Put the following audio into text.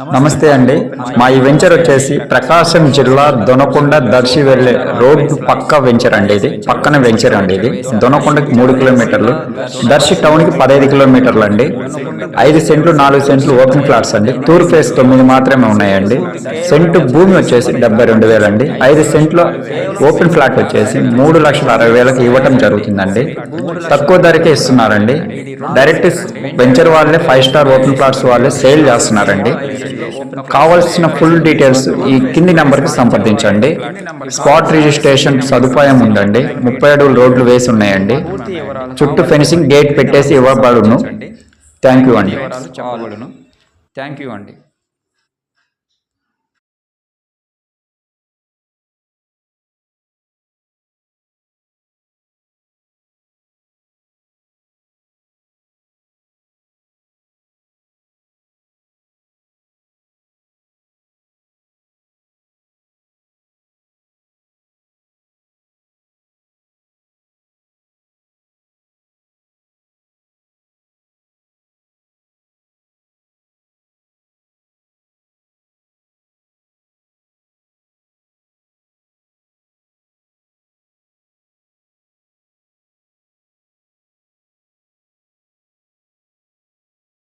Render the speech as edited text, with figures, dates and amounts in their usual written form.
నమస్తే అండి. మా ఈ వెంచర్ వచ్చేసి ప్రకాశం జిల్లా దొనకొండ దర్శి వెళ్లే రోడ్డు పక్క వెంచర్ అండి. ఇది పక్కన వెంచర్ అండి. ఇది దొనకొండకి 3 కిలోమీటర్లు, దర్శి టౌన్ కి 15 కిలోమీటర్లు అండి. 5 సెంట్లు 4 సెంట్లు ఓపెన్ ఫ్లాట్స్ అండి. తూర్పు ఫేస్ 9 మాత్రమే ఉన్నాయండి. సెంటు భూమి వచ్చేసి 72,000 అండి. 5 సెంట్లు ఓపెన్ ఫ్లాట్ వచ్చేసి 3,60,000కి ఇవ్వటం జరుగుతుందండి. తక్కువ ధరకే ఇస్తున్నారండి. డైరెక్ట్ వెంచర్ వాళ్ళే 5 స్టార్ ఓపెన్ ఫ్లాట్స్ వాళ్ళే సేల్ చేస్తున్నారండి. కావాల్సిన ఫుల్ డీటెయిల్స్ ఈ కింది నెంబర్కి సంప్రదించండి. స్పాట్ రిజిస్ట్రేషన్ సదుపాయం ఉందండి. 30 అడుగుల రోడ్లు వేసి ఉన్నాయండి. చుట్టూ ఫెన్సింగ్ గేట్ పెట్టేసి ఇవ్వబడును. థ్యాంక్ యూ అండి.